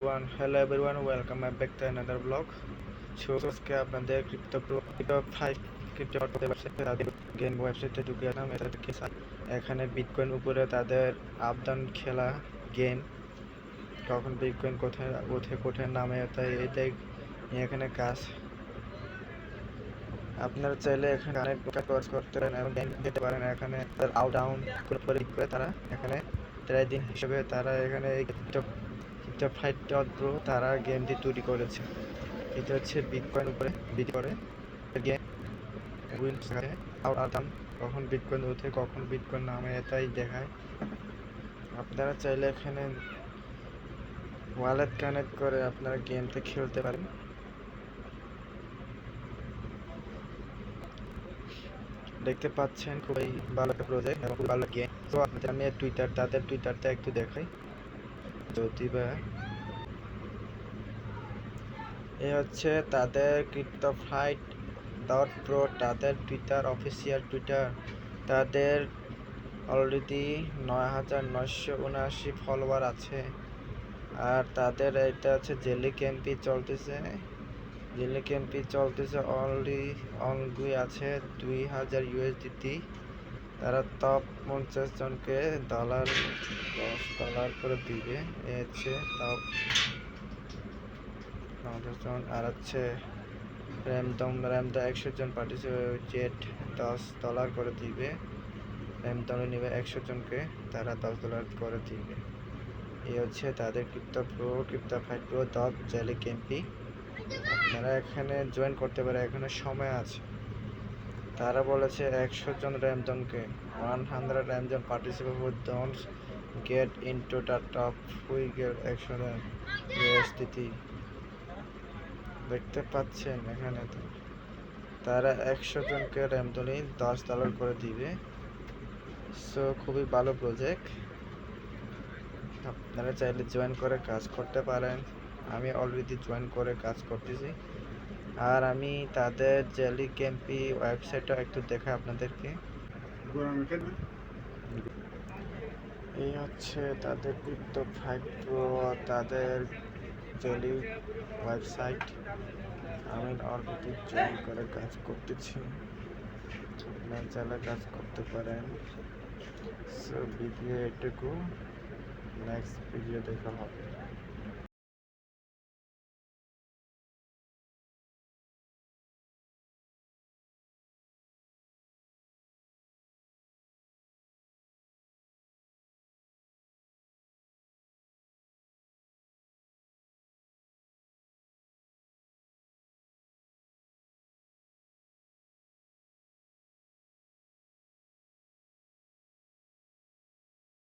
Hello everyone, welcome back to another vlog. আজকে আপনাদের crypto 5 crypto তাদের গেম ওয়েবসাইটে ঢুকে গেলাম। এখানে বিটকয়েন উপরে তাদের আপডাউন খেলা গেম, কখন বিটকয়েন কোথায় ওঠে কোথায় নামে, তাই এটাই এখানে কাজ। আপনারা চাইলে এখানে অনেক কাজ করতে পারেন এবং গেম খেলতে পারেন। এখানে আপ ডাউন করে তারা এখানে ট্রেডিং হিসেবে তারা এখানে ক্রিপ্টো 5.pro তারা গেমটি তৈরি করেছে। এটা হচ্ছে বিটকয়েন উপরে বিট করে গেম উইন্স আউট আদান, কখন বিটকয়েন ওঠে কখন বিটকয়েন নামে এটাই দেখায়। আপনারা চাইলে এখানে ওয়ালেট কানেক্ট করে আপনারা গেমটা খেলতে পারেন। দেখতে পাচ্ছেন খুবই ভালো একটা প্রজেক্ট এবং খুব ভালো গেম। তো আপনাদের আমি তাদের টুইটারটা একটু দেখাই। যদি বা এ হচ্ছে তাদের ক্রিপ্টো5.pro তাদের টুইটার, অফিসিয়াল টুইটার। তাদের অলরেডি 9,979 ফলোয়ার আছে। আর তাদের এটা হচ্ছে জেলি ক্যাম্পি চলতেছে অলরেডি আছে 2,000 USDT। তারা টপ 50 জনকে $10 করে দিবে। এ হচ্ছে টপ 50 জন। আর হচ্ছে র্যামদা 100 জন পার্টিসিপেট $10 করে দিবে। র্যামদমে নেবে 100 জনকে, তারা $10 করে দিবে। এই হচ্ছে তাদের ক্রিপ্টো5pro জেলি ক্যাম্পি। আপনারা এখানে জয়েন করতে পারে, এখানে সময় আছে। তারা বলেছে 100 জন র্যামদমকে 100 random participate who don't get into the top we get 100 USDT। দেখতে পাচ্ছেন এখানে তারা 100 জনকে র্যামদমে $10 করে দিবে। সো খুবই ভালো প্রজেক্ট, আপনারা চাইলে জয়েন করে কাজ করতে পারেন। আমি অলরেডি জয়েন করে কাজ করতেছি। আর আমি তাদের জেলি ক্যাম্পি ওয়েবসাইটটা একটু দেখাই আপনাদেরকে। এই হচ্ছে তাদের ক্রিপ্টো5pro তাদের জেলি ওয়েবসাইট। আমি অলরেডি জয়েন করে কাজ করতেছি, আপনারা চাইলে কাজ করতে পারেন। সো ভিডিও এটুকু, নেক্সট ভিডিও দেখা হবে।